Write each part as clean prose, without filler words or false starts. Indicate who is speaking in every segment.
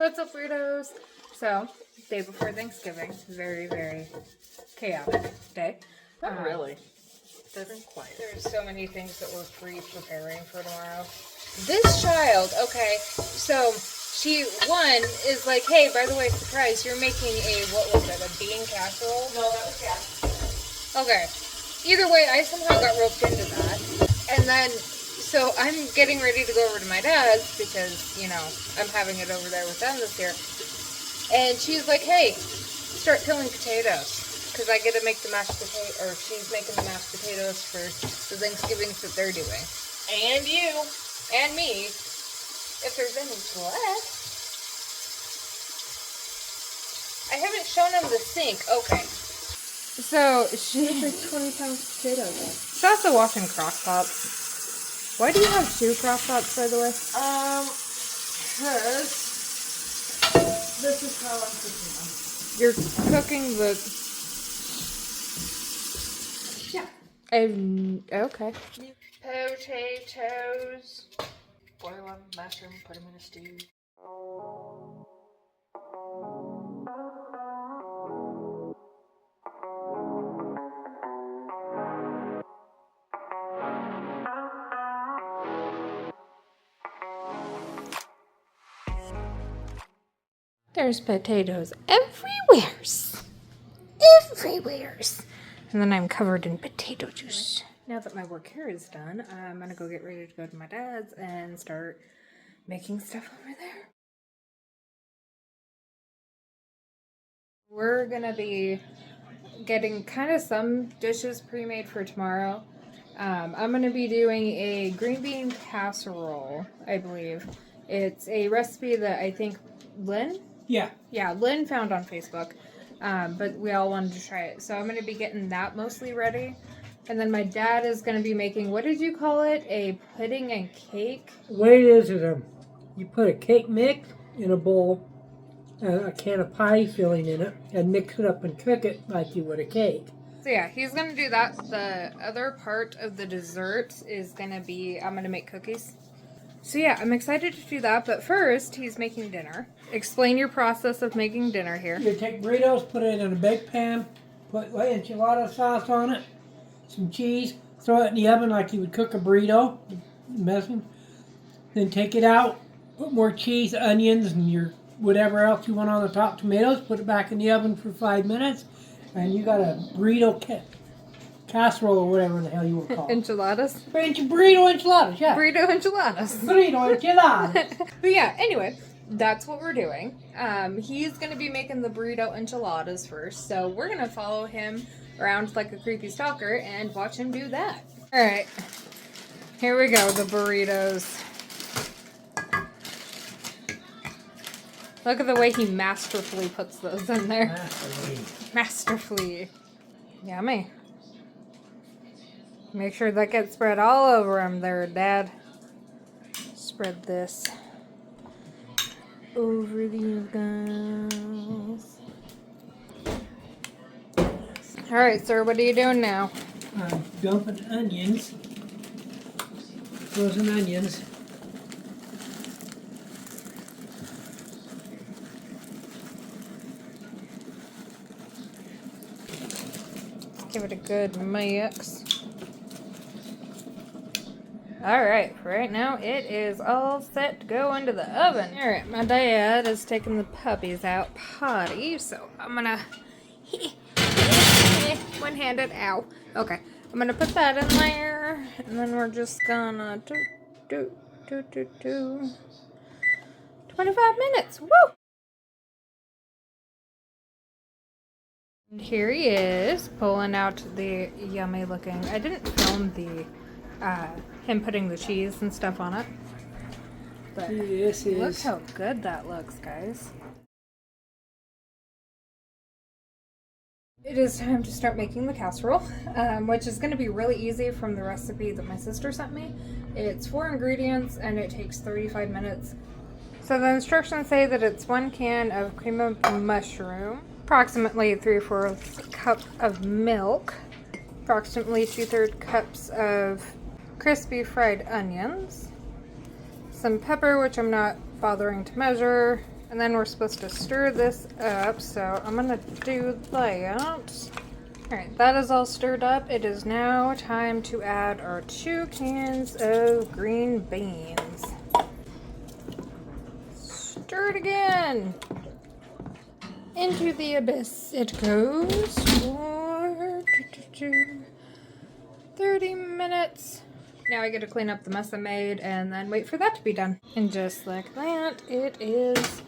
Speaker 1: What's up, weirdos? So, day before Thanksgiving, very, very chaotic day.
Speaker 2: Not really. It's been quiet.
Speaker 1: There's so many things that we're pre-preparing for tomorrow. This child, okay, so she, one, is like, hey, by the way, surprise, you're making a, what was it, a bean casserole?
Speaker 2: No, that was gas.
Speaker 1: Okay. Either way, I somehow got roped into that. And then, so I'm getting ready to go over to my dad's because, you know, I'm having it over there with them this year. And she's like, hey, start peeling potatoes. Because I get to make the mashed potato, or she's making the mashed potatoes for the Thanksgivings that they're doing.
Speaker 2: And you.
Speaker 1: And me, if there's any left. I haven't shown him the sink. Okay. So, she's like 20 pounds of potatoes. She's also washing crock pots. Why do you have two crock pots, by the way?
Speaker 2: Because this is how I'm cooking them.
Speaker 1: You're cooking the...
Speaker 2: Yeah.
Speaker 1: Okay. Potatoes.
Speaker 2: Boil them, mash them, put them in a stew.
Speaker 1: There's potatoes everywheres. Everywheres. And then I'm covered in potato juice. Now that my work here is done, I'm gonna go get ready to go to my dad's and start making stuff over there. We're gonna be getting kind of some dishes pre-made for tomorrow. I'm gonna be doing a green bean casserole, I believe. It's a recipe that I think Lynn? Yeah, Lynn found on Facebook. But we all wanted to try it. So I'm going to be getting that mostly ready. And then my dad is going to be making, what did you call it? A pudding and cake?
Speaker 3: What it is you put a cake mix in a bowl, a can of pie filling in it, and mix it up and cook it like you would a cake.
Speaker 1: So yeah, he's going to do that. The other part of the dessert is going to be, I'm going to make cookies. So yeah, I'm excited to do that, but first, he's making dinner. Explain your process of making dinner here.
Speaker 3: You take burritos, put it in a big pan, put enchilada sauce on it, some cheese, throw it in the oven like you would cook a burrito, messing. Then take it out, put more cheese, onions, and your whatever else you want on the top, tomatoes, put it back in the oven for 5 minutes, and you got a burrito casserole or whatever the hell you would call it.
Speaker 1: Enchiladas?
Speaker 3: Burrito enchiladas, yeah.
Speaker 1: Burrito enchiladas.
Speaker 3: Burrito enchiladas.
Speaker 1: But yeah, anyway, that's what we're doing. He's going to be making the burrito enchiladas first, so we're going to follow him around like a creepy stalker and watch him do that. Alright, here we go, the burritos. Look at the way he masterfully puts those in there. Masterfully. Yummy. Make sure that gets spread all over him there, Dad. Spread this over these guys. Alright, sir, what are you doing now?
Speaker 3: I'm dumping onions, frozen onions.
Speaker 1: Give it a good mix. Alright, right now it is all set to go into the oven. Alright, my dad is taking the puppies out potty, so I'm gonna one-handed, ow. Okay, I'm gonna put that in there, and then we're just gonna 25 minutes, woo! And here he is, pulling out the yummy looking, I didn't film the him putting the cheese and stuff on it. But
Speaker 3: This is
Speaker 1: look how good that looks, guys. It is time to start making the casserole, which is going to be really easy from the recipe that my sister sent me. It's 4 ingredients and it takes 35 minutes. So the instructions say that it's 1 can of cream of mushroom, approximately 3/4 cup of milk, approximately 2/3 cups of crispy fried onions, some pepper, which I'm not bothering to measure, And then we're supposed to stir this up, so I'm gonna do that. Alright, that is all stirred up. It is now time to add our 2 cans of green beans. Stir it again. Into the abyss it goes for 30 minutes. Now I get to clean up the mess I made and then wait for that to be done. And just like that, it is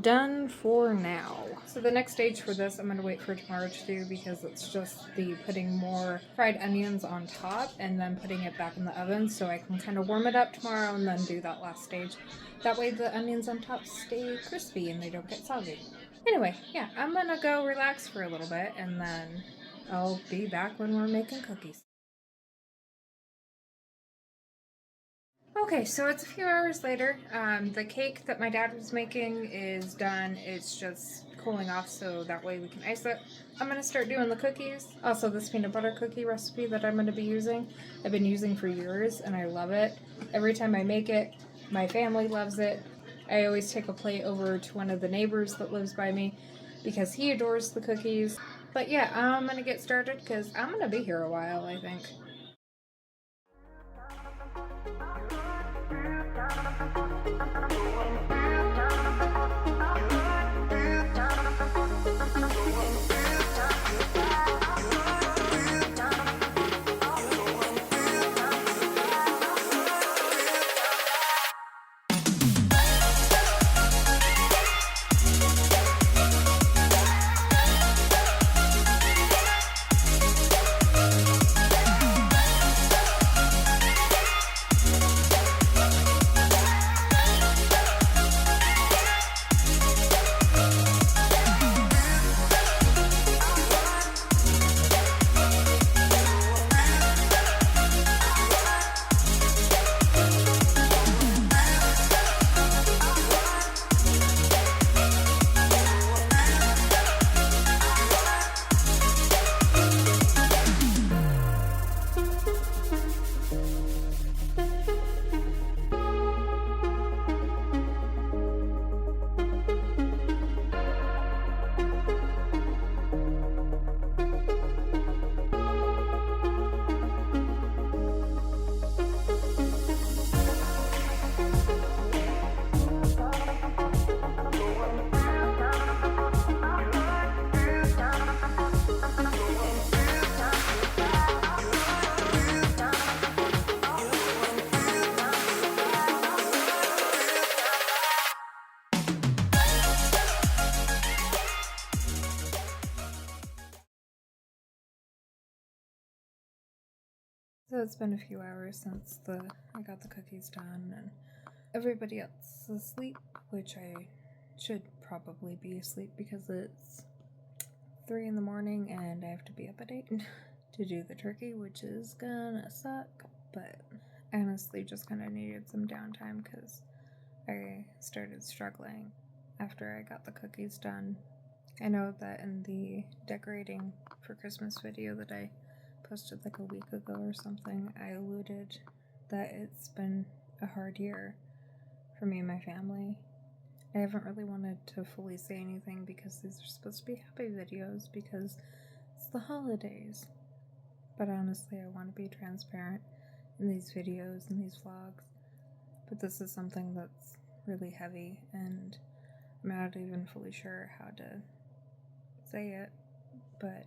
Speaker 1: done for now. So the next stage for this I'm going to wait for tomorrow to do, because it's just the putting more fried onions on top and then putting it back in the oven, so I can kind of warm it up tomorrow and then do that last stage. That way the onions on top stay crispy and they don't get soggy. Anyway, yeah, I'm gonna go relax for a little bit and then I'll be back when we're making cookies. Okay, so it's a few hours later. The cake that my dad was making is done. It's just cooling off so that way we can ice it. I'm going to start doing the cookies. Also, this peanut butter cookie recipe that I'm going to be using, I've been using for years and I love it. Every time I make it, my family loves it. I always take a plate over to one of the neighbors that lives by me because he adores the cookies. But yeah, I'm going to get started because I'm going to be here a while, I think. So it's been a few hours since I got the cookies done and everybody else is asleep, which I should probably be asleep because it's 3 in the morning and I have to be up at 8 to do the turkey, which is gonna suck, but I honestly just kind of needed some downtime because I started struggling after I got the cookies done. I know that in the decorating for Christmas video that I posted like a week ago or something, I alluded that it's been a hard year for me and my family. I haven't really wanted to fully say anything because these are supposed to be happy videos because it's the holidays. But honestly, I want to be transparent in these videos and these vlogs. But this is something that's really heavy and I'm not even fully sure how to say it. But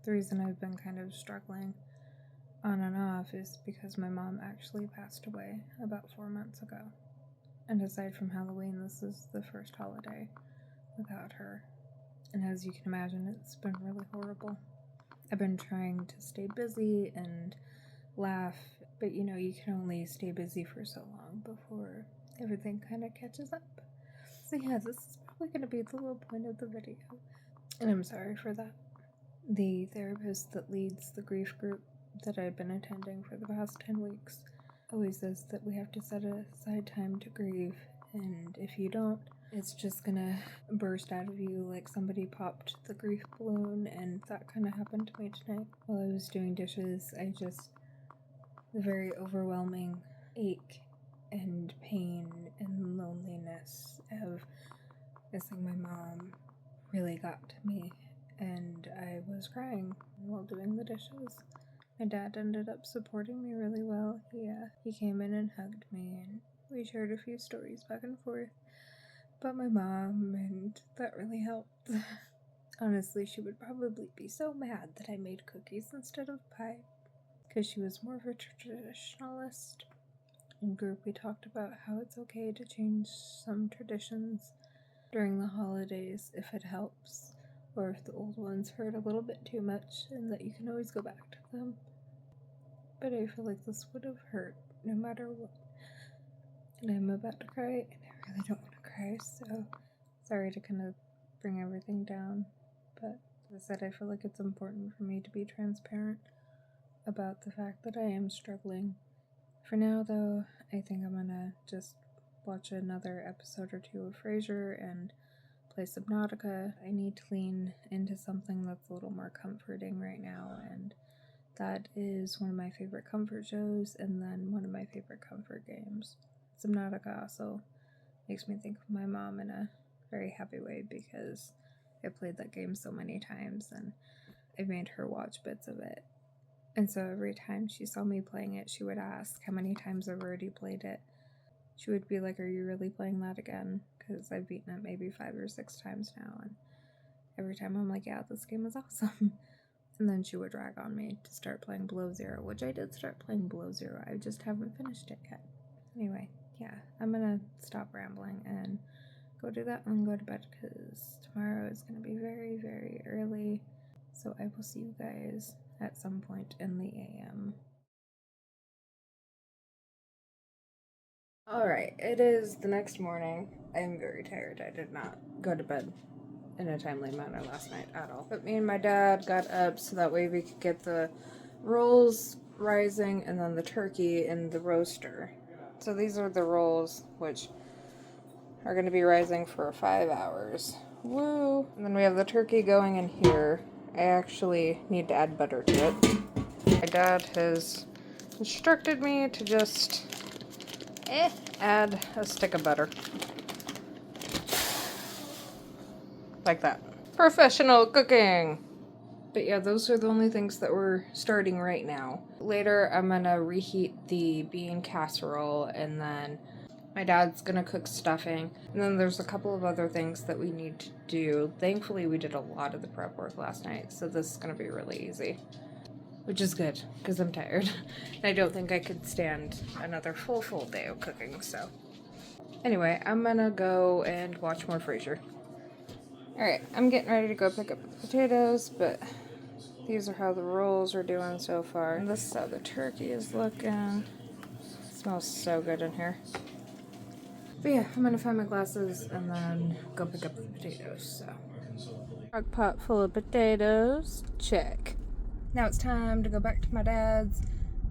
Speaker 1: the reason I've been kind of struggling on and off is because my mom actually passed away about 4 months ago. And aside from Halloween, this is the first holiday without her. And as you can imagine, it's been really horrible. I've been trying to stay busy and laugh, but you know, you can only stay busy for so long before everything kind of catches up. So yeah, this is probably going to be the low point of the video. And I'm sorry for that. The therapist that leads the grief group that I've been attending for the past 10 weeks always says that we have to set aside time to grieve, and if you don't, it's just gonna burst out of you like somebody popped the grief balloon, and that kind of happened to me tonight. While I was doing dishes, the very overwhelming ache and pain and loneliness of Missing my mom really got to me, and I was crying while doing the dishes. My dad ended up supporting me really well. He came in and hugged me, and we shared a few stories back and forth about my mom, and that really helped. Honestly, she would probably be so mad that I made cookies instead of pie, because she was more of a traditionalist. In group, we talked about how it's okay to change some traditions during the holidays if it helps, or if the old ones hurt a little bit too much, and that you can always go back to them. But I feel like this would have hurt no matter what. And I'm about to cry, and I really don't want to cry, so sorry to kind of bring everything down. But as I said, I feel like it's important for me to be transparent about the fact that I am struggling. For now, though, I think I'm gonna just watch another episode or two of Frasier and play Subnautica. I need to lean into something that's a little more comforting right now, and that is one of my favorite comfort shows, and then one of my favorite comfort games. Subnautica also makes me think of my mom in a very happy way, because I played that game so many times, and I made her watch bits of it. And so every time she saw me playing it, she would ask how many times I've already played it. She would be like, "Are you really playing that again?" Because I've beaten it maybe 5 or 6 times now, and every time I'm like, "Yeah, this game is awesome." And then she would drag on me to start playing Below Zero, which I did start playing Below Zero. I just haven't finished it yet. Anyway, yeah, I'm gonna stop rambling and go do that and go to bed, because tomorrow is gonna be very, very early. So I will see you guys at some point in the AM. Alright, it is the next morning. I am very tired. I did not go to bed in a timely manner last night at all. But me and my dad got up so that way we could get the rolls rising and then the turkey in the roaster. So these are the rolls, which are going to be rising for 5 hours. Woo! And then we have the turkey going in here. I actually need to add butter to it. My dad has instructed me to just add a stick of butter. Like that. Professional cooking! But yeah, those are the only things that we're starting right now. Later, I'm gonna reheat the bean casserole, and then my dad's gonna cook stuffing. And then there's a couple of other things that we need to do. Thankfully, we did a lot of the prep work last night, so this is gonna be really easy. Which is good, because I'm tired. And I don't think I could stand another full day of cooking, so. Anyway, I'm gonna go and watch more Frasier. Alright, I'm getting ready to go pick up the potatoes, but these are how the rolls are doing so far. And this is how the turkey is looking. It smells so good in here. But yeah, I'm gonna find my glasses and then go pick up the potatoes, so. Crock pot full of potatoes. Check. Now it's time to go back to my dad's,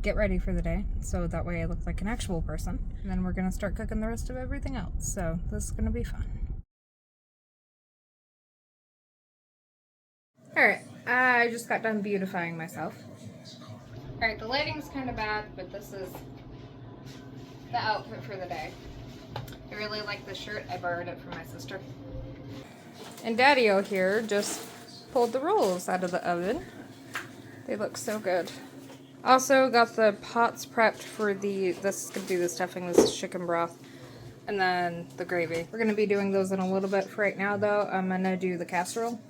Speaker 1: get ready for the day, so that way I look like an actual person. And then we're gonna start cooking the rest of everything else, so this is gonna be fun. Alright, I just got done beautifying myself. Alright, the lighting's kind of bad, but this is the outfit for the day. I really like this shirt. I borrowed it from my sister. And Daddy-O here just pulled the rolls out of the oven. They look so good. Also got the pots prepped for this is going to be the stuffing, this is chicken broth, and then the gravy. We're going to be doing those in a little bit. For right now, though, I'm going to do the casserole.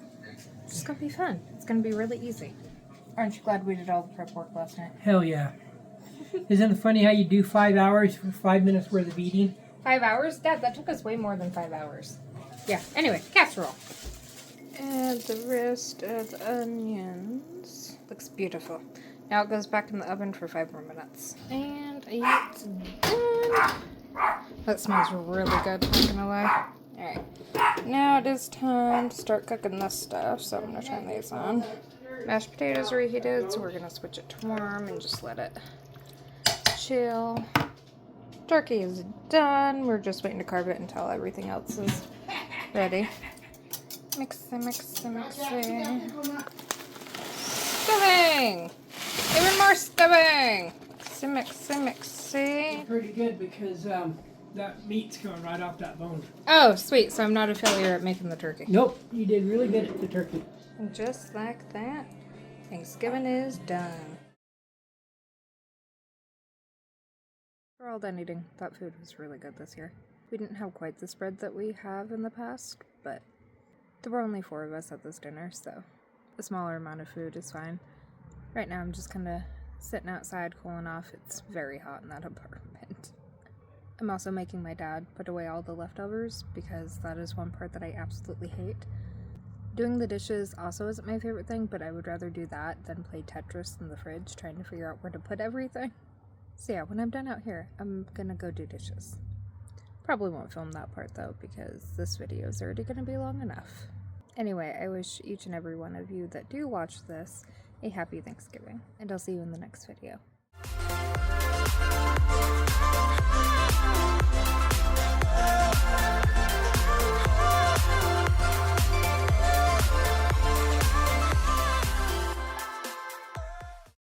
Speaker 1: It's just going to be fun. It's going to be really easy. Aren't you glad we did all the prep work last night?
Speaker 3: Hell yeah. Isn't it funny how you do 5 hours for 5 minutes worth of eating?
Speaker 1: 5 hours? Dad, that took us way more than 5 hours. Yeah, anyway, casserole. Add the rest of the onions. Looks beautiful. Now it goes back in the oven for 5 more minutes. And it's done. That smells really good, not gonna lie. Alright, now it is time to start cooking this stuff, so I'm gonna turn these on. Mashed potatoes are reheated, so we're gonna switch it to warm and just let it chill. Turkey is done. We're just waiting to carve it until everything else is ready. Mixy. Stuffing! Even more stuffing! Mixy.
Speaker 3: Pretty good because that meat's coming right off that bone.
Speaker 1: Oh, sweet. So I'm not a failure at making the turkey.
Speaker 3: Nope, you did really good at the turkey.
Speaker 1: And just like that, Thanksgiving is done. We're all done eating. That food was really good this year. We didn't have quite the spread that we have in the past, but there were only 4 of us at this dinner, so a smaller amount of food is fine. Right now I'm just kind of sitting outside cooling off. It's very hot in that apartment. I'm also making my dad put away all the leftovers because that is one part that I absolutely hate. Doing the dishes also isn't my favorite thing, but I would rather do that than play Tetris in the fridge trying to figure out where to put everything. So yeah, when I'm done out here, I'm gonna go do dishes. Probably won't film that part though because this video is already gonna be long enough. Anyway, I wish each and every one of you that do watch this a happy Thanksgiving, and I'll see you in the next video.